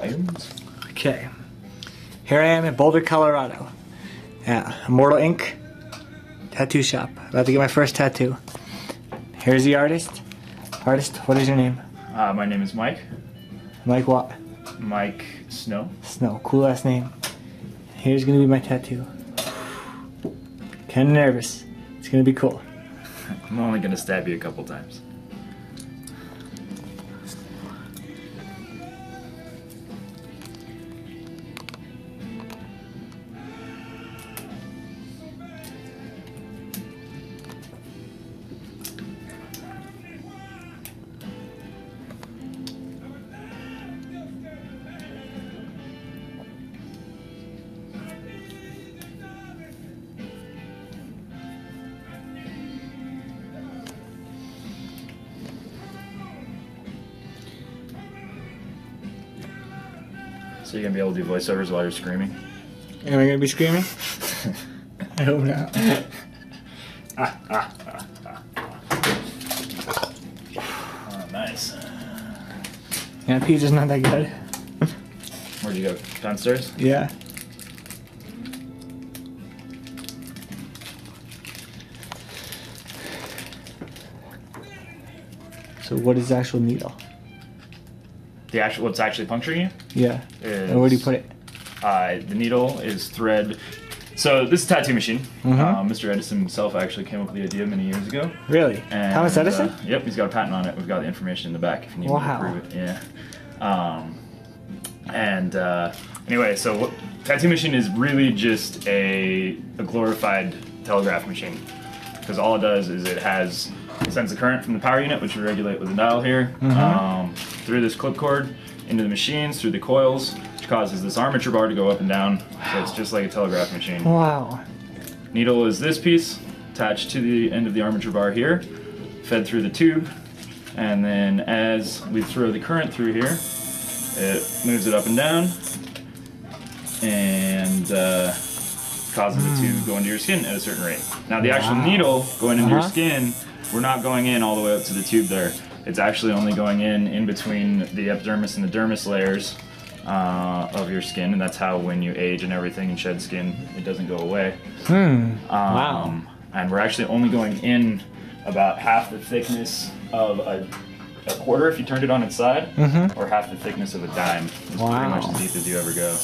Okay, here I am in Boulder, Colorado, at Immortal Ink tattoo shop. About to get my first tattoo. Here's the artist. Artist, what is your name? My name is Mike. Mike what? Mike Snow. Snow, cool ass name. Here's gonna be my tattoo. Kinda nervous. It's gonna be cool. I'm only gonna stab you a couple times. So you're gonna be able to do voiceovers while you're screaming? Am I gonna be screaming? I hope not. Oh, nice. Yeah, pizza's not that good. Where'd you go? Downstairs? Yeah. So what is the actual needle? What's actually puncturing you? Yeah. And where do you put it? The needle is thread. So this is a tattoo machine. Mr. Edison himself actually came up with the idea many years ago. Really? And, Thomas Edison? Yep, he's got a patent on it. We've got the information in the back if you need me to prove it. Yeah. Anyway, so tattoo machine is really just a glorified telegraph machine, because all it does is it sends the current from the power unit, which we regulate with a dial here, through this clip cord into the machines, through the coils, which causes this armature bar to go up and down. So it's just like a telegraph machine. Wow. Needle is this piece attached to the end of the armature bar here, fed through the tube, and then as we throw the current through here, it moves it up and down and causes it to go into your skin at a certain rate. Now the actual needle going into your skin, we're not going in all the way up to the tube there. It's actually only going in between the epidermis and the dermis layers of your skin, and that's how when you age and everything and shed skin, it doesn't go away. Wow. And we're actually only going in about half the thickness of a quarter if you turned it on its side, or half the thickness of a dime. It's pretty much as deep as you ever go.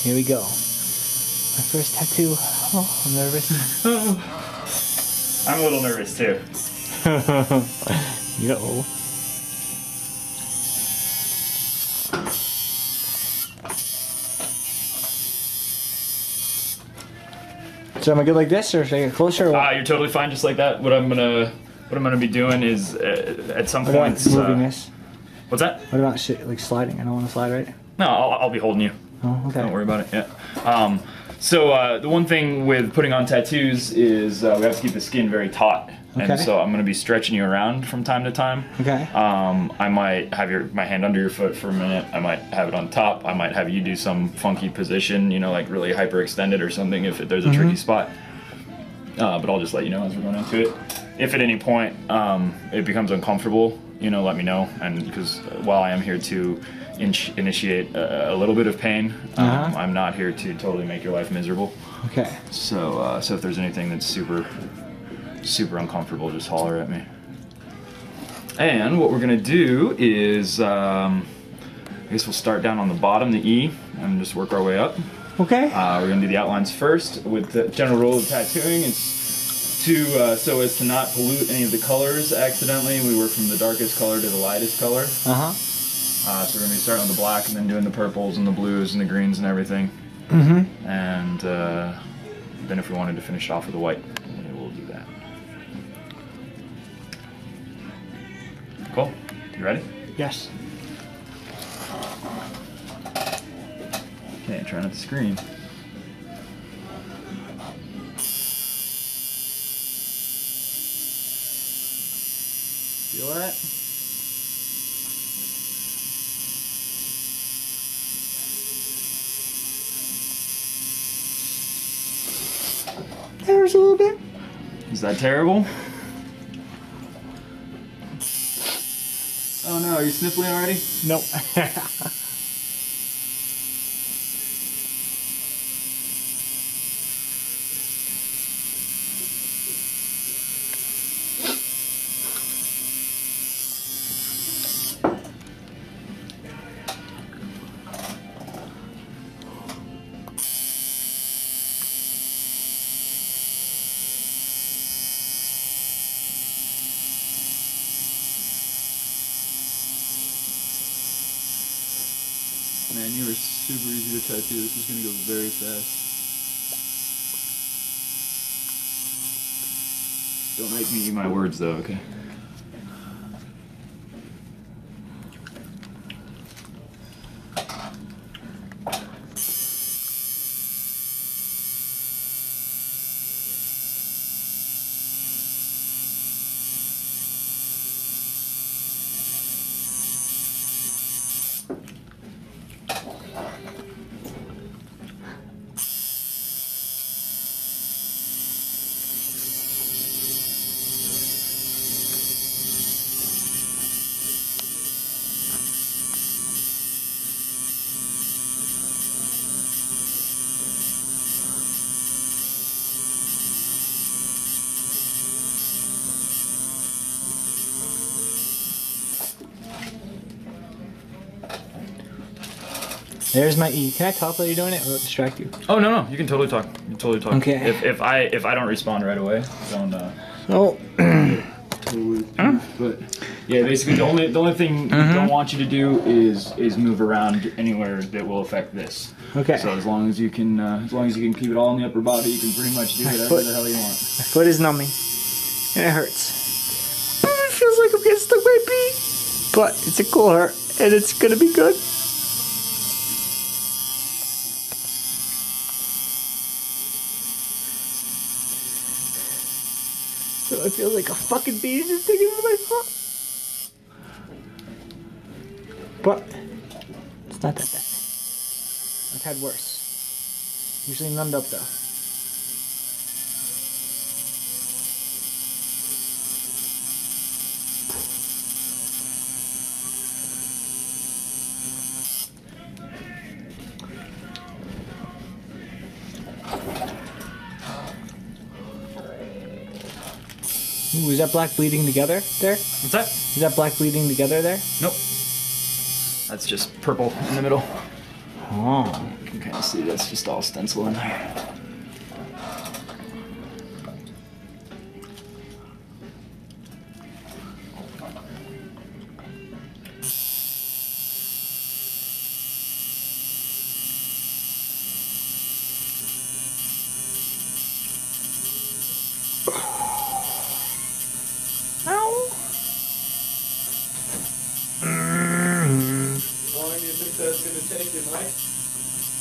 Here we go. My first tattoo. Oh, I'm nervous. I'm a little nervous too. Yo. So am I good like this, or should I get closer? Or You're totally fine, just like that. What I'm gonna be doing is at some what point. about moving this? What's that? What about shit like sliding? I don't want to slide, right? No, I'll be holding you. Oh, okay. Don't worry about it. Yeah. So the one thing with putting on tattoos is we have to keep the skin very taut. Okay. And so I'm going to be stretching you around from time to time. Okay. I might have my hand under your foot for a minute. I might have it on top. I might have you do some funky position, you know, like really hyperextended or something if there's a tricky spot. But I'll just let you know as we're going into it. If at any point it becomes uncomfortable, you know, let me know. And because while I am here to initiate a little bit of pain, I'm not here to totally make your life miserable. Okay. So if there's anything that's super uncomfortable, just holler at me. And what we're gonna do is, I guess we'll start down on the bottom, the E, and just work our way up. Okay. We're gonna do the outlines first. With the general rule of tattooing, it's to so as to not pollute any of the colors accidentally. We work from the darkest color to the lightest color. So we're gonna be starting on the black and then doing the purples and the blues and the greens and everything. And then if we wanted to finish off with the white, we'll do that. Cool. You ready? Yes. Okay, try not to scream. Feel that? There's a little bit. Is that terrible? Oh no, Are you sniffling already? Nope. Man, you are super easy to tattoo. This is gonna go very fast. Don't make me eat my words though, okay? There's my E. Can I talk while you're doing it, or will it distract you? Oh no, you can totally talk. You can totally talk. Okay. If I don't respond right away, don't. Oh. But yeah, basically the only thing we don't want you to do is move around anywhere that will affect this. Okay. So as long as you can keep it all in the upper body, you can pretty much do whatever the hell you want. My foot is numbing, and it hurts. It feels like I'm getting stuck by a bee, but it's a cool hurt, and it's gonna be good. So it feels like a fucking bee is just digging into my foot. But it's not that bad. I've had worse. Usually numbed up though. Ooh, is that black bleeding together there? What's that? Is that black bleeding together there? Nope. That's just purple in the middle. Oh. You can kind of see that's just all stencil in there.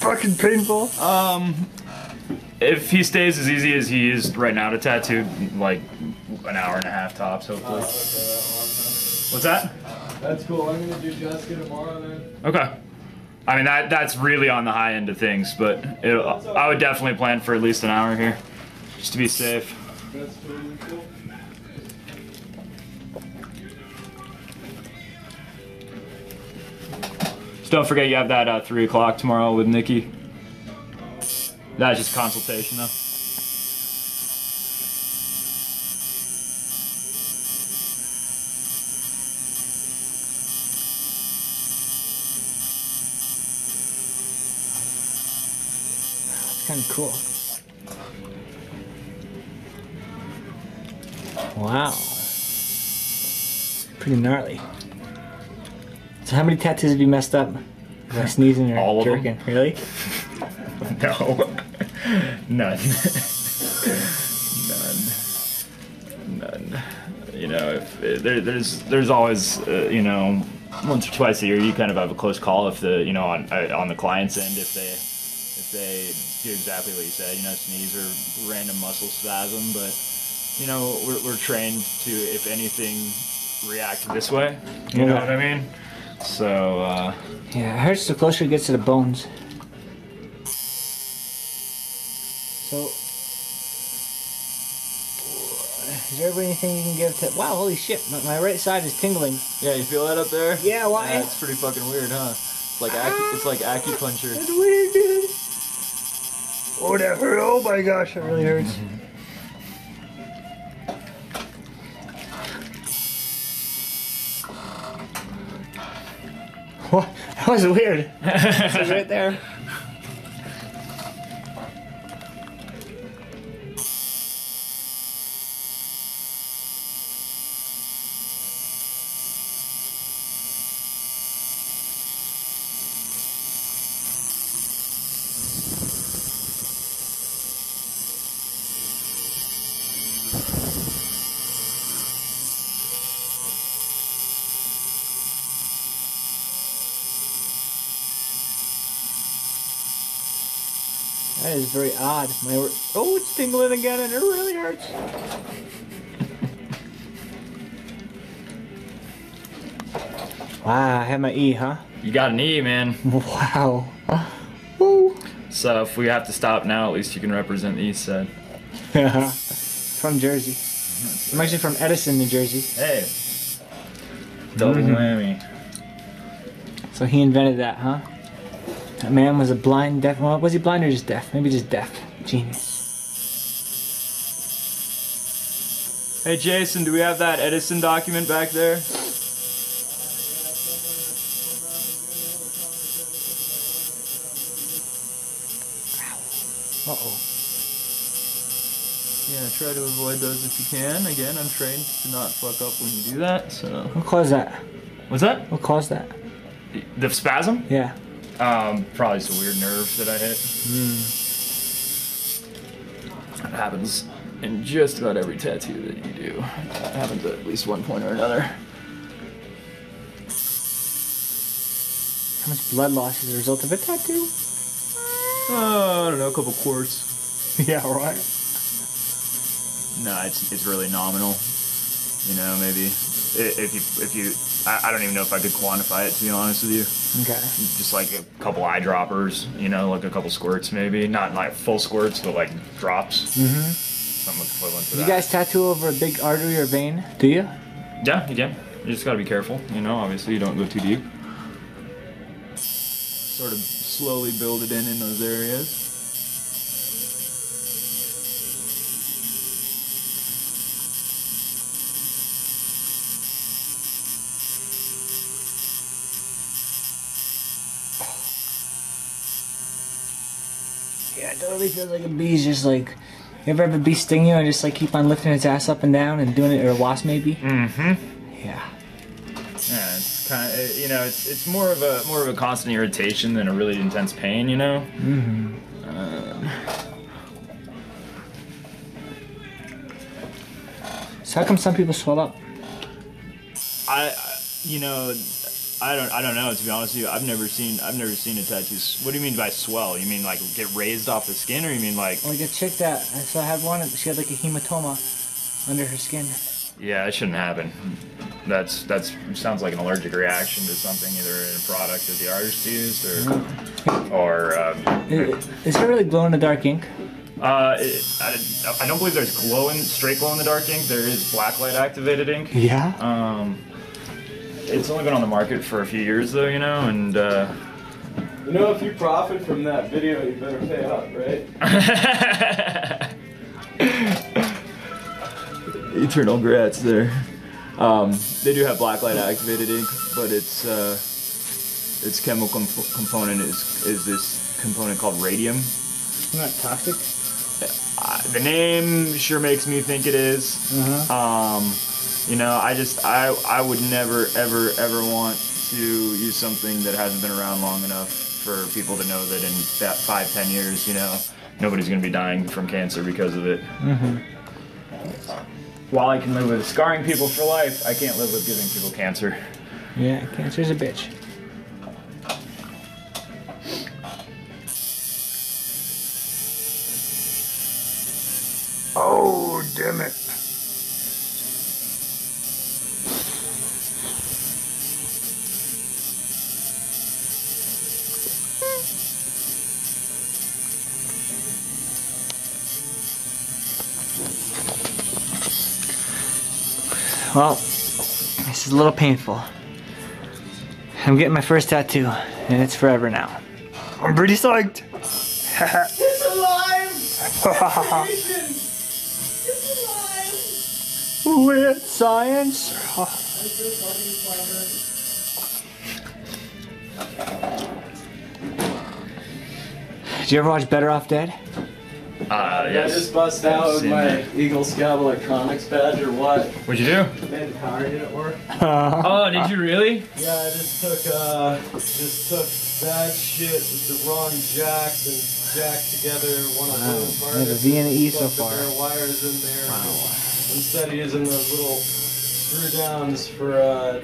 Fucking painful. If he stays as easy as he is right now to tattoo, like an hour and a half tops, hopefully. What's that? That's cool. I'm gonna do Jessica tomorrow then. Okay. I mean that's really on the high end of things, but I would definitely plan for at least an hour here, just to be safe. That's totally cool. Just don't forget you have that 3 o'clock tomorrow with Nikki. That's just consultation though. It's kind of cool. Wow. Pretty gnarly. So how many tattoos have you messed up? Am I sneezing or All of them. jerking? Really? No. None. None. You know, if there's always you know, once or twice a year you kind of have a close call if the on the client's end if they do exactly what you said, you know, sneeze or random muscle spasm, but you know we're trained to, if anything, react this way. You know what I mean? So yeah, it hurts the closer it gets to the bones. So Is there anything you can give to... Wow, holy shit. My right side is tingling. Yeah, you feel that up there? Yeah, why? That's pretty fucking weird, huh? It's like it's like acupuncture. That's weird, dude. Oh, that hurt. Oh my gosh, that really hurts. What? That was weird. It was right there. That is very odd. Oh, it's tingling again and it really hurts. Wow, I have my E, huh? You got an E, man. Wow. Woo. So if we have to stop now, at least you can represent the East Side. From Jersey. I'm actually from Edison, New Jersey. Hey. Double whammy. So he invented that, huh? That man was a blind, deaf. Well, was he blind or just deaf? Maybe just deaf. Genius. Hey Jason, do we have that Edison document back there? Uh-oh. Yeah, try to avoid those if you can. Again, I'm trained to not fuck up when you do that, so... What caused that? What's that? What caused that? The spasm? Yeah. Probably just a weird nerve that I hit. That happens in just about every tattoo that you do. It happens at least one point or another. How much blood loss is a result of a tattoo? I don't know, a couple quarts. Yeah, right. No, it's really nominal. You know, maybe if you I don't even know if I could quantify it, to be honest with you. Okay. Just like a couple eyedroppers, you know, like a couple squirts maybe. Not like full squirts, but like drops. Mm-hmm. Something equivalent to that. You guys tattoo over a big artery or vein? Do you? Yeah, you can. You just gotta be careful, you know, obviously you don't go too deep. Sort of slowly build it in those areas. Yeah, it totally feels like a bee's just like... You ever have a bee sting you and just like keep on lifting its ass up and down and doing it, or a wasp maybe? Mm-hmm. Yeah. Yeah, it's kind of, you know, it's more of a constant irritation than a really intense pain, you know. Mm-hmm. So how come some people swell up? You know, I don't know, to be honest with you. I've never seen a tattoo. What do you mean by swell? You mean like get raised off the skin, or you mean like? Like a chick that so I had one. She had like a hematoma under her skin. Yeah, it shouldn't happen. That's sounds like an allergic reaction to something, either in a product that the artist used, or Is there really glow in the dark ink? I don't believe there's straight glow in the dark ink. There is blacklight activated ink. Yeah. It's only been on the market for a few years though, you know, and You know, if you profit from that video, you better pay up, right? Eternal grats there. They do have blacklight activated ink, but its chemical component is this component called radium. Isn't that toxic? The name sure makes me think it is. You know, I would never, ever want to use something that hasn't been around long enough for people to know that in that 5-10 years, you know, nobody's going to be dying from cancer because of it. While I can live with scarring people for life, I can't live with giving people cancer. Yeah, cancer's a bitch. Oh, damn it. Well, this is a little painful. I'm getting my first tattoo, and it's forever now. I'm pretty psyched. It's alive! It's alive! With science. Did you ever watch Better Off Dead? I just bust out with my Eagle Scout electronics badge or what? What'd you do? Made the power unit work. Oh, did you really? Yeah, I just took that shit with the wrong jacks and jacked together one of those parts. There's a V and an E so far. There are wires in there. Wow. Instead of using those little screw downs for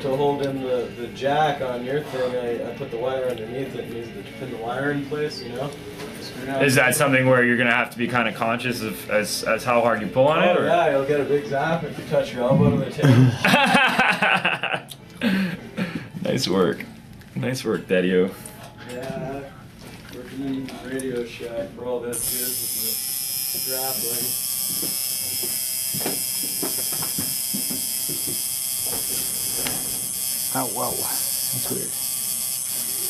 to hold in the jack on your thing, I put the wire underneath it and used it to pin the wire in place, you know? Is that something where you're gonna have to be kind of conscious of as how hard you pull on it? Oh yeah, you'll get a big zap if you touch your elbow to the table. Nice work. Nice work, Daddy-o. Yeah, working in the Radio Shack for all this is with the grappling. Oh, whoa. That's weird.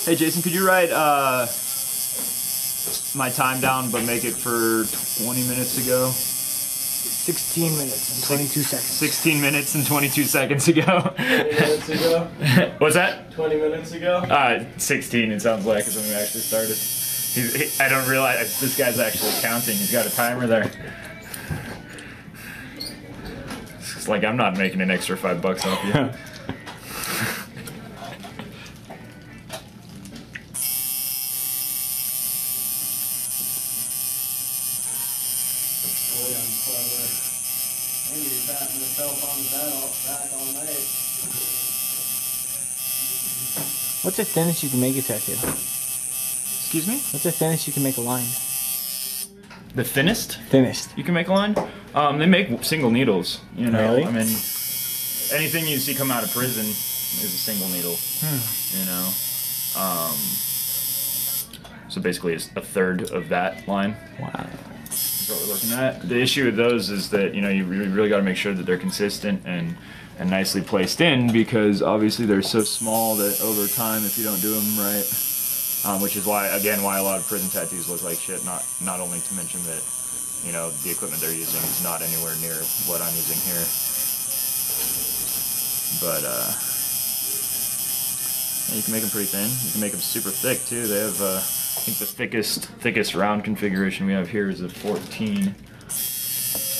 Hey Jason, could you write my time down but make it for 20 minutes ago? 16 minutes and 22 seconds. 16 minutes and 22 seconds ago. 20 minutes ago? What's that? 20 minutes ago? 16 it sounds like is when we actually started. I don't realize this guy's actually counting. He's got a timer there. It's like I'm not making an extra $5 off you. What's the thinnest you can make a tattoo? Excuse me? What's the thinnest you can make a line? The thinnest Thinnest. you can make a line? They make single needles, you know. Really? I mean, anything you see come out of prison is a single needle, you know. So basically it's a third of that line. Wow. That's what we're looking at. The issue with those is that, you know, you really got to make sure that they're consistent and nicely placed in, because obviously they're so small that over time, if you don't do them right, which is why a lot of prison tattoos look like shit. Not only to mention that, you know, the equipment they're using is not anywhere near what I'm using here, but you can make them pretty thin. You can make them super thick too. They have I think the thickest round configuration we have here is a 14.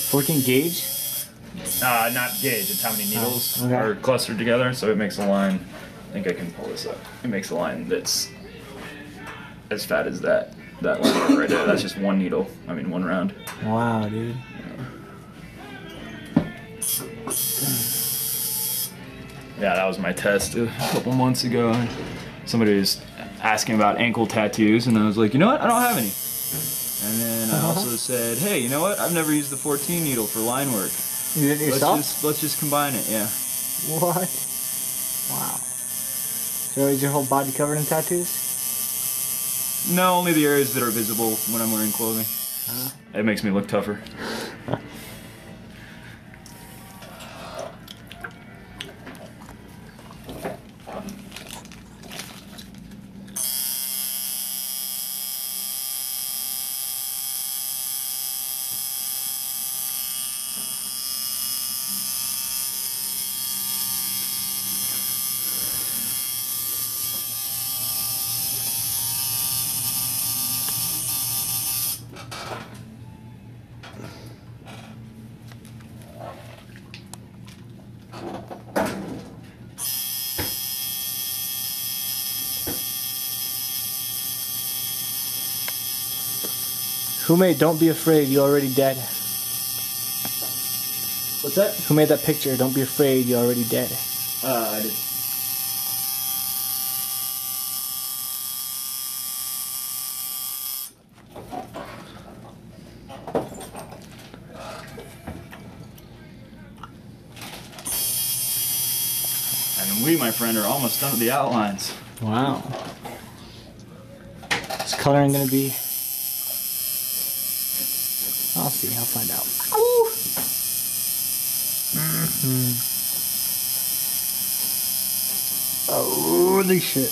14 gauge? Not gauge, it's how many needles okay. are clustered together, so it makes a line. I think I can pull this up. It makes a line that's as fat as that line right there. That's just one needle. I mean, one round. Wow, dude. Yeah, that was my test a couple months ago. Somebody was asking about ankle tattoos, and I was like, you know what? I don't have any. And then I also said, hey, you know what? I've never used the 14 needle for line work. You did it yourself? Let's just combine it, yeah. What? Wow. So is your whole body covered in tattoos? No, only the areas that are visible when I'm wearing clothing. It makes me look tougher. Who made Don't Be Afraid, You're Already Dead? What's that? Who made that picture, Don't Be Afraid, You're Already Dead? I did. And we, my friend, are almost done with the outlines. Wow. What's coloring gonna be? I'll see, I'll find out. Holy shit.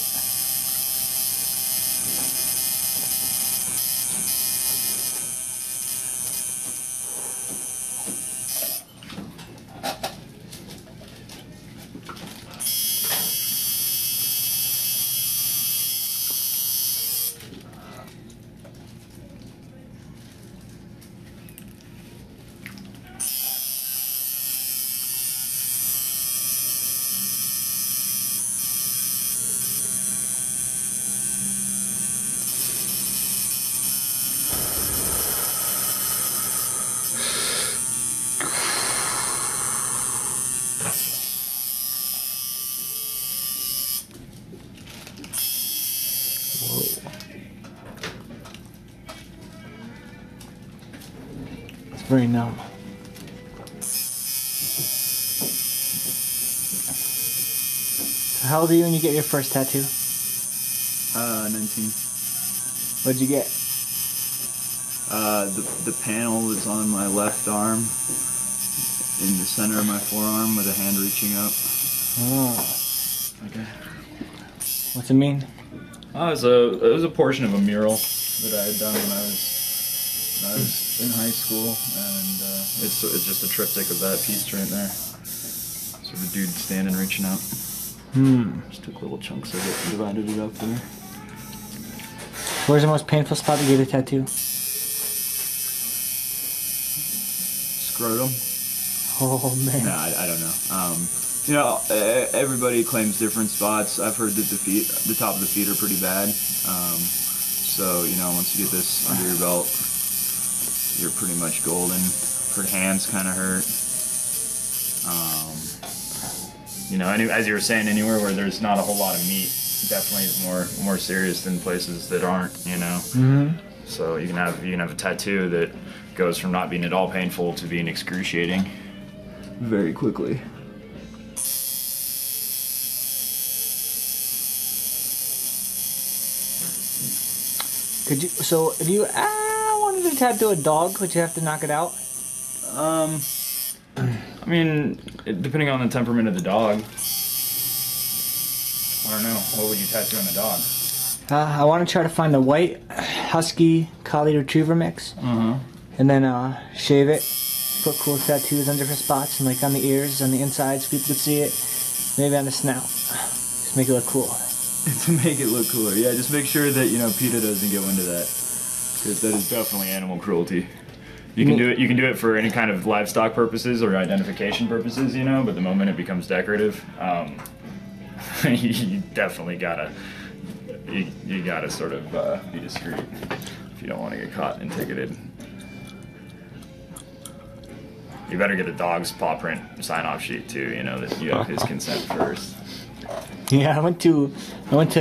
It's very numb. So how old are you when you get your first tattoo? 19. What'd you get? The panel that's on my left arm, in the center of my forearm, with a hand reaching up. Oh. Okay. What's it mean? It was a portion of a mural that I had done when I was in high school, and it's just a triptych of that piece right there. Sort of dude standing, reaching out. Just took little chunks of it and divided it up there. Where's the most painful spot to get a tattoo? Scrotum? Oh man. No, I don't know. You know, everybody claims different spots. I've heard that the top of the feet are pretty bad. So, you know, once you get this under your belt, you're pretty much golden. Her hands kind of hurt. You know, as you were saying, anywhere where there's not a whole lot of meat definitely is more serious than places that aren't, you know. Mm-hmm. So you can have a tattoo that goes from not being at all painful to being excruciating Very quickly. Could you? So if you wanted to tattoo a dog, would you have to knock it out? I mean, depending on the temperament of the dog. I don't know. What would you tattoo on a dog? I want to try to find the white husky collie retriever mix, and then shave it, put cool tattoos on different spots, and like on the ears, on the inside, so people could see it. Maybe on the snout. Just make it look cool. To make it look cooler. Yeah, just make sure that, you know, PETA doesn't get wind of that. Because that is definitely animal cruelty. You can do it. You can do it for any kind of livestock purposes or identification purposes, you know. But the moment it becomes decorative, you definitely gotta you gotta sort of be discreet if you don't want to get caught and ticketed. You better get the dog's paw print sign-off sheet too. You know that you have his consent first. Yeah, I went to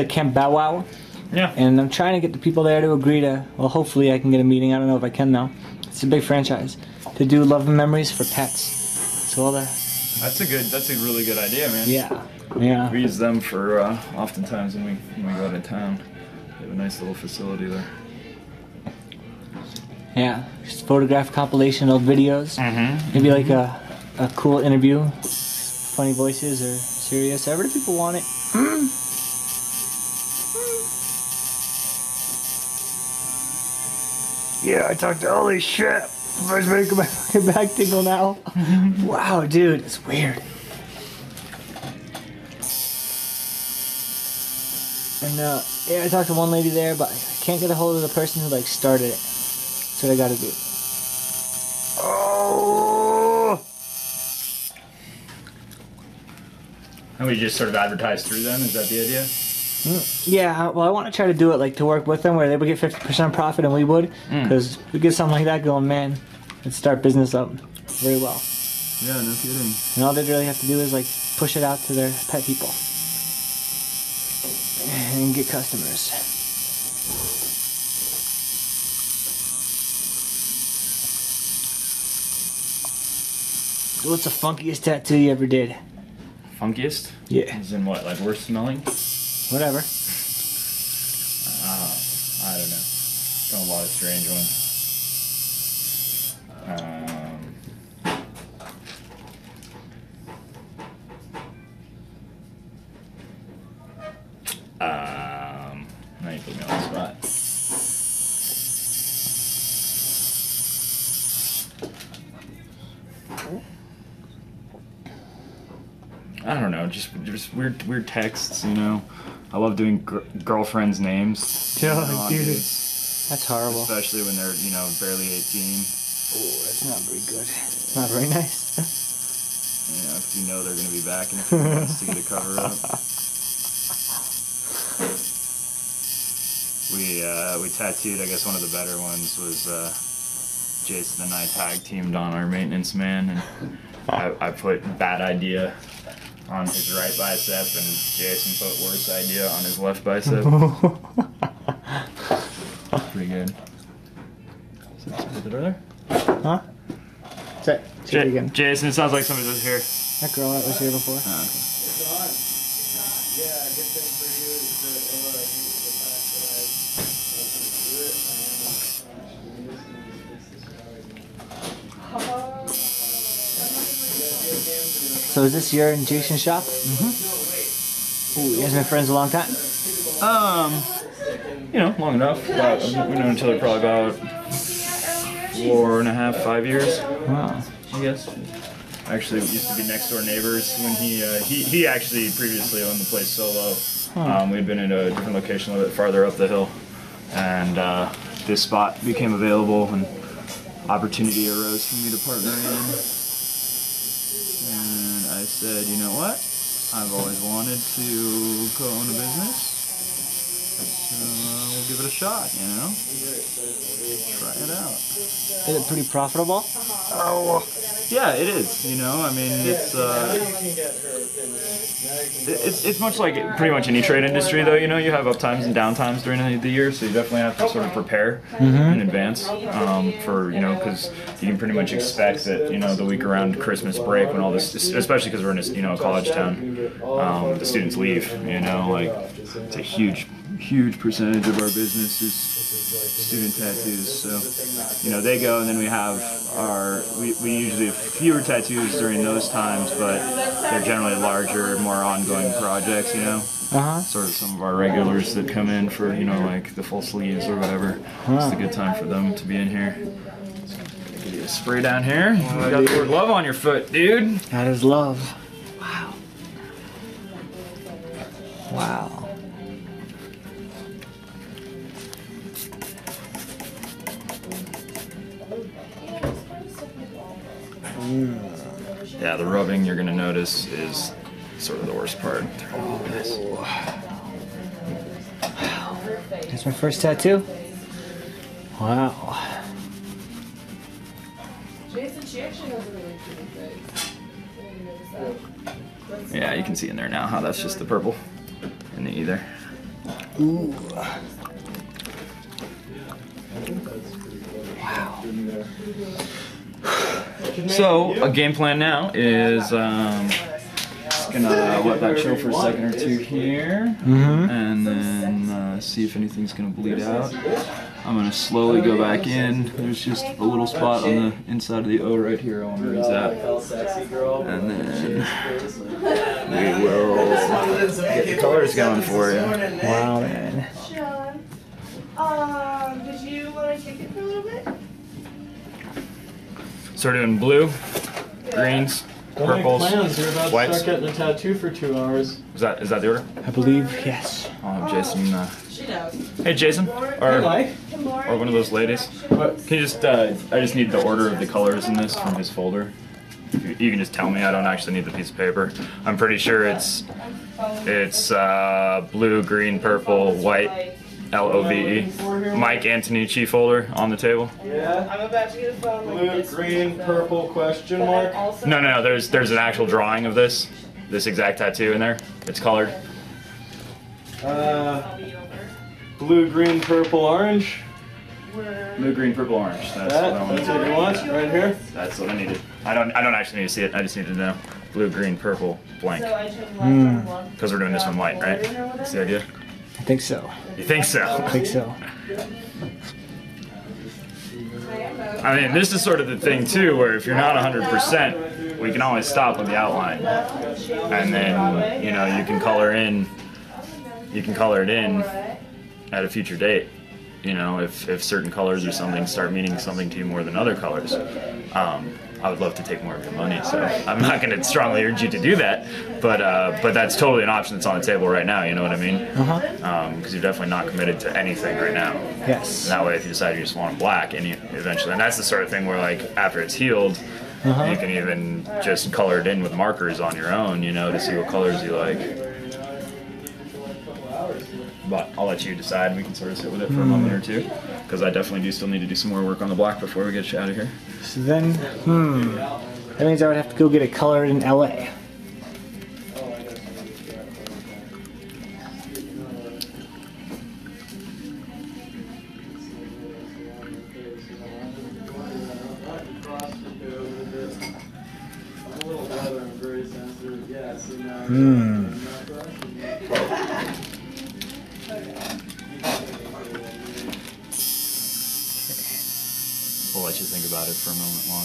Camp Bow Wow. Yeah. And I'm trying to get the people there to agree to. Well, hopefully I can get a meeting. I don't know if I can though. It's a big franchise to do love and memories for pets. So all the. That's a really good idea, man. Yeah. Yeah. We use them for oftentimes when we go out of town. They have a nice little facility there. Yeah. Just photograph compilation of videos. Mm-hmm. Maybe like a cool interview. Funny voices or serious. However people want it. Yeah, I talked to holy shit. I'm making my fucking back tingle now. Wow, dude, it's weird. And yeah, I talked to one lady there, but I can't get a hold of the person who like started it. That's what I gotta do. Oh! And we just sort of advertise through them. Is that the idea? Yeah, well, I want to try to do it like to work with them where they would get 50% profit and we would. Because we get something like that going, man, let's start business up very well. Yeah, no kidding. And all they really have to do is like push it out to their pet people and get customers. So what's the funkiest tattoo you ever did? Funkiest? Yeah. As in what? Like worst smelling? Whatever. I don't know. Done a lot of strange ones. you put me on the spot. I don't know, just weird texts, you know. I love doing girlfriends' names. Oh, dude, Dudes, that's horrible. especially when they're, you know, barely 18. Oh, that's not very good. Not very nice. You know, because you know they're going to be back in a few months to get a cover up. We tattooed, I guess one of the better ones was Jason and I tag teamed on our maintenance man, and I put bad idea on his right bicep, and Jason put worse idea on his left bicep. Pretty good. Is it there? Huh? Say it again. Jason, it sounds like somebody was here. That girl that was here before. Oh, okay. It's on. Yeah, good thing for you is that I want to do it. So is this your and Jason's shop? Mm-hmm. Ooh, you guys been friends a long time? You know, long enough. We've known each other probably about 4.5, 5 years. Wow. I guess. Actually, we used to be next door neighbors when he actually previously owned the place solo. We'd been in a different location a little bit farther up the hill, and this spot became available, and opportunity arose for me to partner in. And I said, you know what? I've always wanted to co-own a business, so we'll give it a shot. You know, try it out. Is it pretty profitable? Oh, yeah, it is. You know, I mean, it's much like pretty much any trade industry, though. You know, you have up times and down times during the year, so you definitely have to sort of prepare in advance for, you know, because you can pretty much expect that, you know, the week around Christmas break when all this, especially because we're in a, you know, a college town, the students leave. You know, like it's a huge percentage of our business is student tattoos. So, you know, they go, and then we have we usually have fewer tattoos during those times, but they're generally larger, more ongoing projects, you know. Sort of some of our regulars that come in for, you know, like the full sleeves or whatever. It's a good time for them to be in here. Give you a spray down here. You got the word love on your foot, dude. That is love. Wow. Wow. Yeah, the rubbing you're gonna notice is sort of the worst part. That's my first tattoo. Wow. Jason, she actually has a really pretty face. Did you notice that? Yeah, you can see in there now how that's just the purple in the either. Ooh. So, a game plan now is gonna let that chill for a second or two here, and then see if anything's gonna bleed out. I'm gonna slowly go back in. There's just a little spot on the inside of the O right here. I want to raise that, and then we will get the colors going for you. Wow, man. Sean, did you want to kick it for a little bit? So we're doing blue, greens, purples, Plans. You're about to whites. start getting a tattoo for 2 hours. Is that the order? I believe, yes. I'll have Jason. She knows. Hey, Jason, or one of those ladies. Can you just? I just need the order of the colors in this from his folder. You can just tell me. I don't actually need the piece of paper. I'm pretty sure it's blue, green, purple, white, LOVE. Mike Antonucci folder on the table. Yeah. I'm about to get a phone like Blue, this. green, purple, question mark. No. There's an actual drawing of this exact tattoo in there. It's colored. Blue, green, purple, orange. Blue, green, purple, orange. That's what I That's wanted. what you want, right here. That's what I needed. I don't actually need to see it. I just need to know. Blue, green, purple, blank. So I chose one. Because we're doing this one white, right? That's the idea. I think so. You think so? I think so. I mean, this is sort of the thing too, where if you're not 100%, we can always stop with the outline, and then you know you can color in. You can color it in at a future date. You know, if certain colors or something start meaning something to you more than other colors, I would love to take more of your money. So I'm not going to strongly urge you to do that, but that's totally an option that's on the table right now. You know what I mean? Because you're definitely not committed to anything right now. Yes. And that way, if you decide you just want black, and you eventually, and that's the sort of thing where like after it's healed, you can even just color it in with markers on your own. You know, to see what colors you like. But I'll let you decide, and we can sort of sit with it for a moment or two, because I definitely do still need to do some more work on the black before we get you out of here. So then, that means I would have to go get it colored in LA. We'll let you think about it for a moment longer.